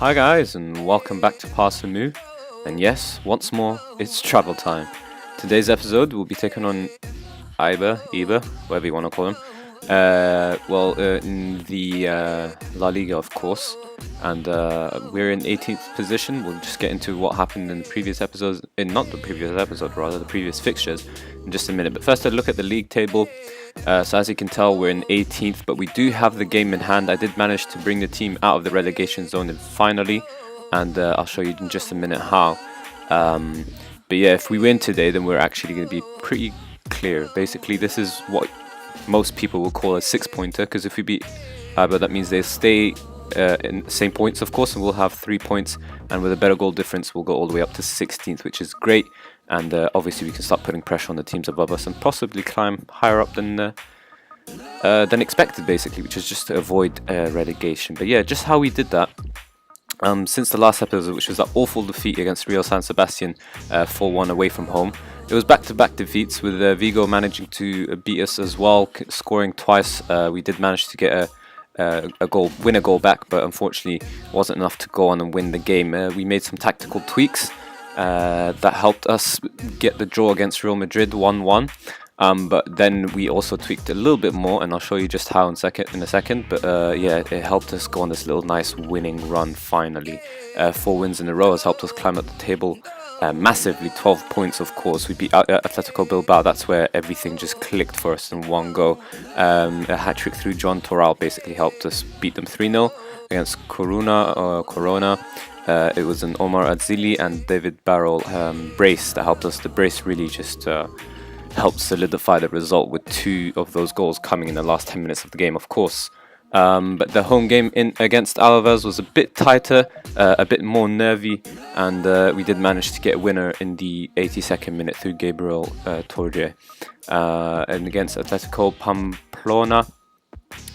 Hi guys, and welcome back to Pass and Move. And yes, once more, it's travel time. Today's episode will be taken on Eibar, whatever you want to call him. In the La Liga, of course. And we're in 18th position. We'll just get into what happened in the previous episodes, not the previous episode, rather the previous fixtures in just a minute. But first, a look at the league table. So as you can tell, we're in 18th, but we do have the game in hand. I did manage to bring the team out of the relegation zone finally, and I'll show you in just a minute how. But yeah, if we win today, then we're actually going to be pretty clear. Basically, this is what most people will call a 6-pointer, because if we beat Eibar, that means they stay in the same points, of course, and we'll have 3 points, and with a better goal difference, we'll go all the way up to 16th, which is great. And obviously, we can start putting pressure on the teams above us and possibly climb higher up than expected, basically, which is just to avoid relegation. But yeah, just how we did that. Since the last episode, which was that awful defeat against Real San Sebastian 4-1 away from home, it was back-to-back defeats with Vigo managing to beat us as well, scoring twice. We did manage to get win a goal back, but unfortunately wasn't enough to go on and win the game. We made some tactical tweaks that helped us get the draw against Real Madrid 1-1. But then we also tweaked a little bit more, and I'll show you just how in a second. But yeah, it helped us go on this little nice winning run finally. 4 wins in a row has helped us climb up the table massively. 12 points, of course. We beat Atletico Bilbao. That's where everything just clicked for us in one go. A hat-trick through John Toral basically helped us beat them 3-0 against Corona. It was an Omar Adzili and David Barrel brace that helped us. The brace really just helped solidify the result, with 2 of those goals coming in the last 10 minutes of the game, of course. But the home game against Alaves was a bit tighter, a bit more nervy, and we did manage to get a winner in the 82nd minute through Gabriel Torje. And against Atletico Pamplona,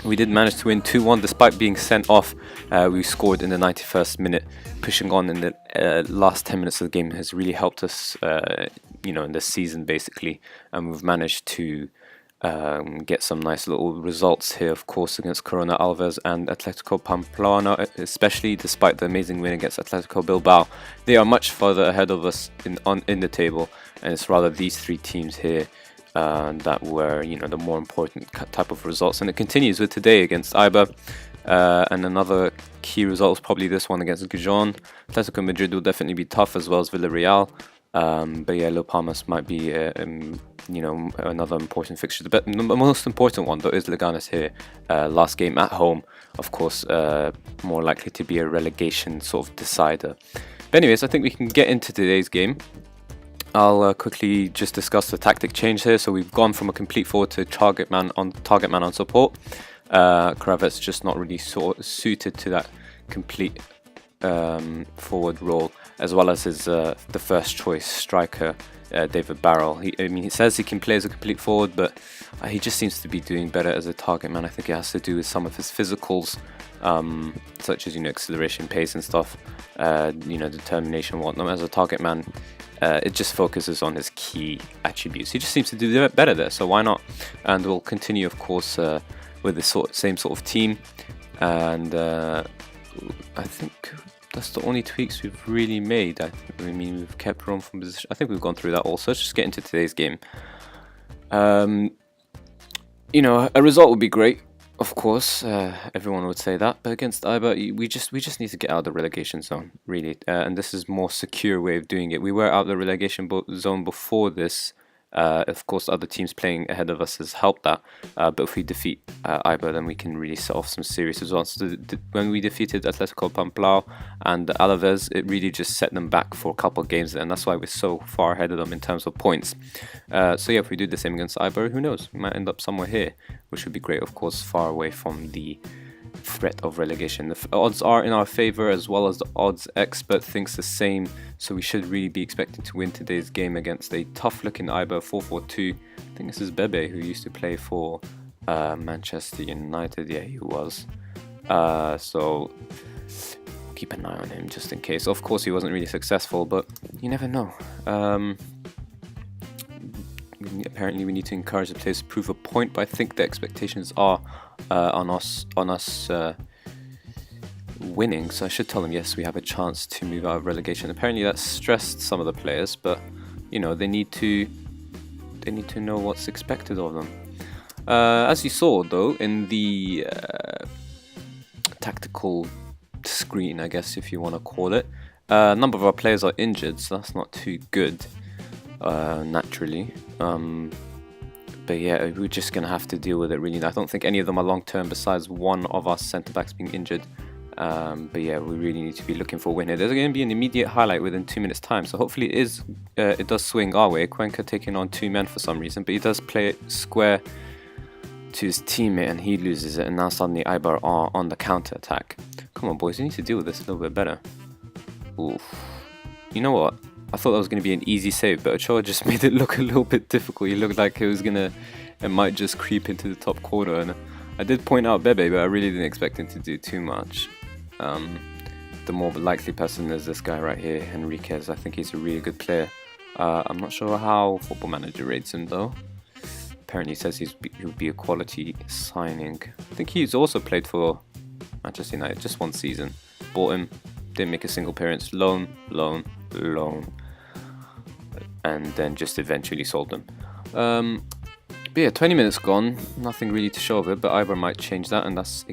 we did manage to win 2-1 despite being sent off. We scored in the 91st minute. Pushing on in the last 10 minutes of the game has really helped us, in this season basically. And we've managed to get some nice little results here, of course, against Corona Alves and Atletico Pamplona, especially despite the amazing win against Atletico Bilbao. They are much further ahead of us in the table, and it's rather these 3 teams here that were, the more important type of results. And it continues with today against Eibar. And another key result is probably this one against Gijon. Atletico Madrid will definitely be tough, as well as Villarreal. But yeah, Las Palmas might be, another important fixture. The most important one, though, is Leganes here. Last game at home, of course, more likely to be a relegation sort of decider. But anyways, I think we can get into today's game. I'll quickly just discuss the tactic change here. So we've gone from a complete forward to target man on support. Kravet's just not really suited to that complete forward role, as well as his the first choice striker, David Barrel. He says he can play as a complete forward, but he just seems to be doing better as a target man. I think it has to do with some of his physicals, such as acceleration, pace, and stuff. Determination, and whatnot. As a target man, it just focuses on his key attributes. He just seems to do better there, so why not? And we'll continue, of course, with the same sort of team. And I think that's the only tweaks we've really made. We've kept Rome from position. I think we've gone through that also. Let's just get into today's game. A result would be great, of course. Everyone would say that. But against Eibar, we just need to get out of the relegation zone, really. And this is a more secure way of doing it. We were out of the relegation zone before this. Of course, other teams playing ahead of us has helped that. But if we defeat Eibar, then we can really set off some serious results. So when we defeated Atletico Pamplona and Alaves, it really just set them back for a couple of games, and that's why we're so far ahead of them in terms of points. So yeah, if we do the same against Eibar, who knows? We might end up somewhere here, which would be great, of course, far away from the threat of relegation. The odds are in our favor, as well as the odds expert thinks the same, so we should really be expecting to win today's game against a tough looking Eibar 4-4-2. I think this is Bebe, who used to play for Manchester United. Yeah, he was. So keep an eye on him just in case. Of course, he wasn't really successful, but you never know. Apparently we need to encourage the players to prove a point, but I think the expectations are on us winning, so I should tell them yes, we have a chance to move out of relegation. Apparently that stressed some of the players, but you know, they need to know what's expected of them. As you saw though in the tactical screen, I guess if you want to call it, a number of our players are injured, so that's not too good, naturally. But yeah, we're just gonna have to deal with it really. I don't think any of them are long term besides one of our centre backs being injured. But yeah, we really need to be looking for a win here. There's going to be an immediate highlight within 2 minutes time, so hopefully it does swing our way. Cuenca taking on 2 men for some reason, but he does play it square to his teammate and he loses it, and now suddenly Eibar are on the counter attack. Come on boys, we need to deal with this a little bit better. Oof. You know what? I thought that was going to be an easy save, but Ochoa just made it look a little bit difficult. He looked like it might just creep into the top corner, and I did point out Bebe, but I really didn't expect him to do too much. The more likely person is this guy right here, Henriquez. I think he's a really good player. I'm not sure how Football Manager rates him though. Apparently he says he would be a quality signing. I think he's also played for Manchester United just one season. Bought him, didn't make a single appearance, loan, and then just eventually sold him. But yeah, 20 minutes gone, nothing really to show of it, but Eibar might change that, and that's...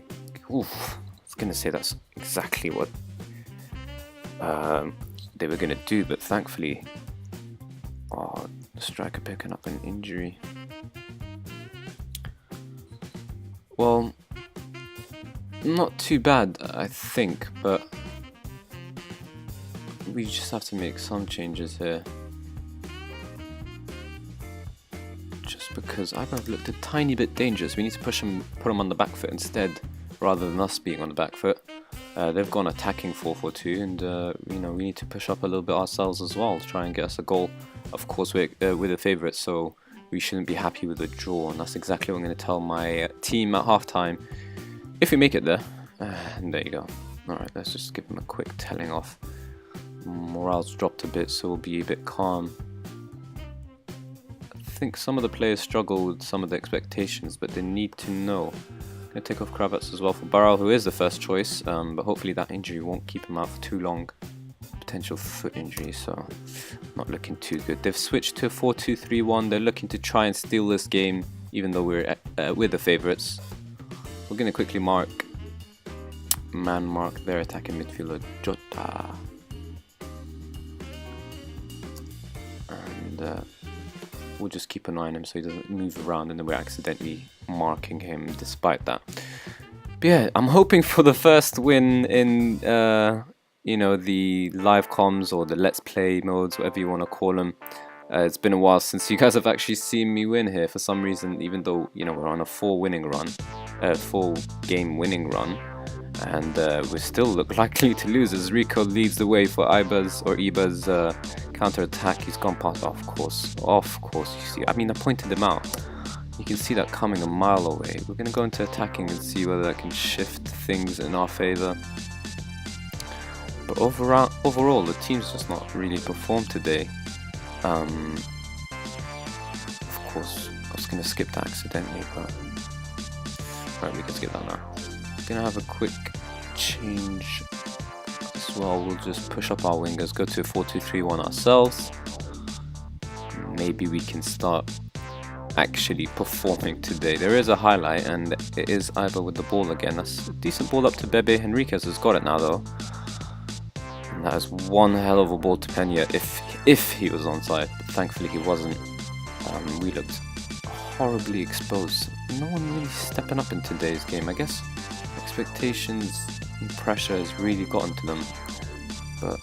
Oof, I was going to say that's exactly what they were going to do, but thankfully... Oh, the striker picking up an injury. Well, not too bad, I think, but we just have to make some changes here. Just because Eibar looked a tiny bit dangerous, we need to put them on the back foot instead, rather than us being on the back foot. They've gone attacking 4-4-2, and you know, we need to push up a little bit ourselves as well to try and get us a goal. Of course, we're the favourites, so we shouldn't be happy with a draw, and that's exactly what I'm going to tell my team at halftime if we make it there. And there you go. Alright, let's just give them a quick telling off. Morale's dropped a bit, so we'll be a bit calm. I think some of the players struggle with some of the expectations, but they need to know. I'm going to take off Kravets as well for Barral, who is the first choice, but hopefully that injury won't keep him out for too long. Potential foot injury, so not looking too good. They've switched to a 4-2-3-1. They're looking to try and steal this game, even though we're the favourites. We're going to quickly mark their attacking midfielder, Jota. And we'll just keep an eye on him so he doesn't move around, and then we're accidentally marking him despite that. But yeah, I'm hoping for the first win in you know, the live comms or the let's play modes, whatever you want to call them. It's been a while since you guys have actually seen me win here for some reason, even though, you know, we're on a 4-game winning run, and we still look likely to lose as Rico leads the way for Eibar's counter attack. He's gone past, of course, you see, I mean, I pointed him out. You can see that coming a mile away. We're going to go into attacking and see whether that can shift things in our favour. But overall, the team's just not really performed today. Of course, I was going to skip that accidentally, but... Right, we can skip that now. Going to have a quick change as well. We'll just push up our wingers, go to a 4-2-3-1 ourselves. Maybe we can start actually performing today. There is a highlight, and it is Eibar with the ball again. That's a decent ball up to Bebe. Henriquez has got it now, though. And that is one hell of a ball to Pena if he was onside. But thankfully he wasn't. We looked horribly exposed. No one really stepping up in today's game. I guess expectations and pressure has really gotten to them. But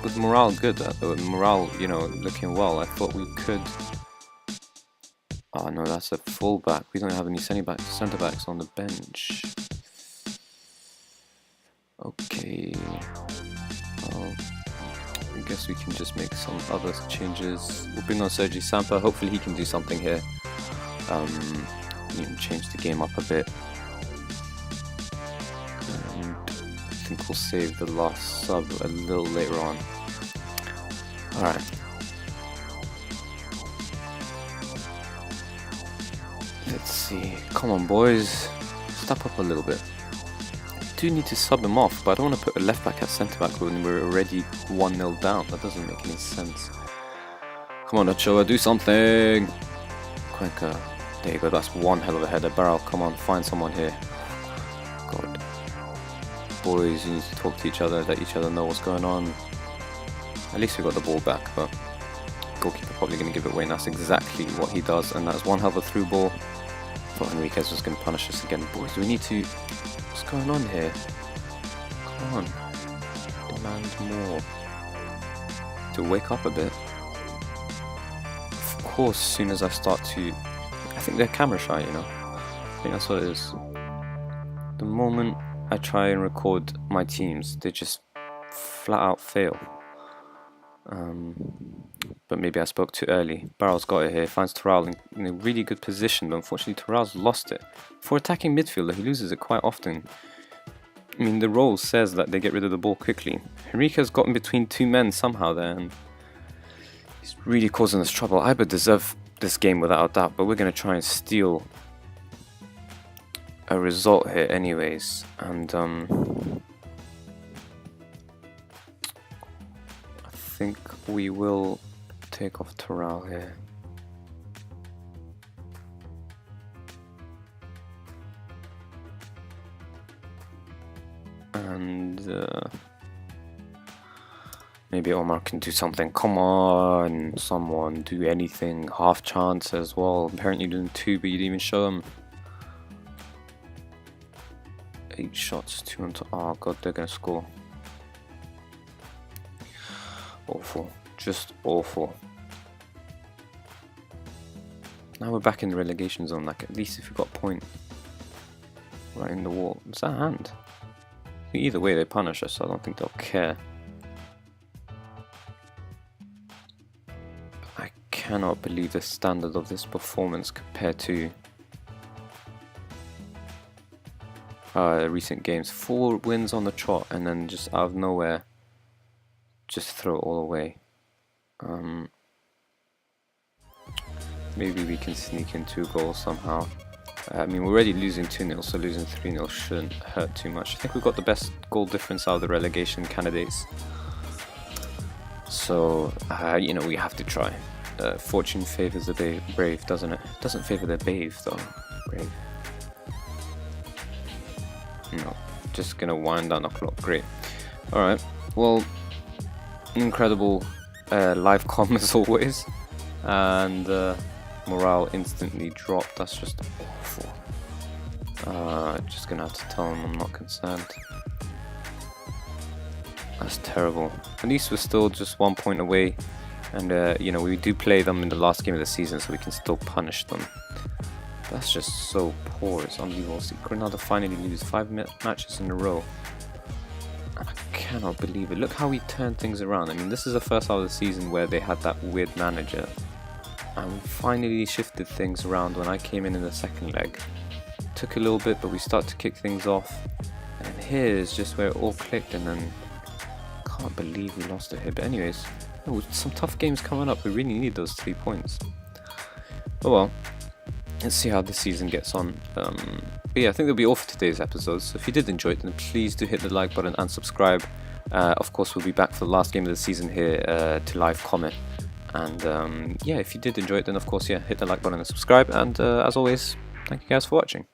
with morale good, morale, you know, looking well, I thought we could... Oh no, that's a fullback. We don't have any centre backs on the bench. Okay. Well, I guess we can just make some other changes. We'll bring on Sergi Sampa. Hopefully he can do something here. You can change the game up a bit. And I think we'll save the last sub a little later on. Alright. Let's see. Come on, boys. Step up a little bit. do need to sub him off, but I don't want to put a left back at centre back when we're already 1-0 down. That doesn't make any sense. Come on, Ochoa, do something! Quicker. There you go, that's one hell of a header. Barrel, come on, find someone here. God. Boys, you need to talk to each other, let each other know what's going on. At least we got the ball back, but goalkeeper probably going to give it away, and that's exactly what he does. And that's one hell of a through ball. I thought Enriquez was going to punish us again. Boys, we need to... What's going on here? Come on. Demand more. To wake up a bit. Of course, as soon as I start to... I think they're camera shy, you know. I think that's what it is. The moment I try and record my teams, they just flat out fail. But maybe I spoke too early. Barrel's got it here, finds Terrell in a really good position, but unfortunately Terrell's lost it. For attacking midfielder, he loses it quite often. I mean, the role says that they get rid of the ball quickly. Henrique's got in between two men somehow there, and he's really causing us trouble. Eibar deserve this game without a doubt, but we're going to try and steal a result here anyways. And I think we will take off Terrell here. And maybe Omar can do something. Come on, someone do anything. Half chance as well. Apparently doing 2, but you didn't even show him. 8 shots, 2 on top. Oh god, they're gonna score. Awful, just awful. Now we're back in the relegation zone. Like, at least if we got a point right in the wall. Is that a hand? Either way, they punish us, so I don't think they'll care. I cannot believe the standard of this performance compared to recent games. 4 wins on the trot, and then just out of nowhere, just throw it all away. Maybe we can sneak in 2 goals somehow. I mean, we're already losing 2-0, so losing 3-0 shouldn't hurt too much. I think we've got the best goal difference out of the relegation candidates. So, you know, we have to try. Fortune favours the brave, doesn't it? It doesn't favour the brave, though. Brave. No, just gonna wind down the clock. Great. Alright, well, incredible live comm as always. And morale instantly dropped. That's just awful. Just gonna have to tell them I'm not concerned. That's terrible. At least we're still just 1 point away, and you know, we do play them in the last game of the season, so we can still punish them. That's just so poor. It's unbelievable. See, Granada finally lose 5 matches in a row. I cannot believe it. Look how we turned things around. I mean, this is the first half of the season where they had that weird manager, and we finally shifted things around when I came in the second leg. Took a little bit, but we start to kick things off, and here is just where it all clicked, and then can't believe we lost it here. But anyways, some tough games coming up. We really need those 3 points. Oh well, let's see how this season gets on. But yeah, I think that'll be all for today's episode. So if you did enjoy it, then please do hit the like button and subscribe. Of course, we'll be back for the last game of the season here to live comment. And yeah, if you did enjoy it, then of course, yeah, hit the like button and subscribe. And as always, thank you guys for watching.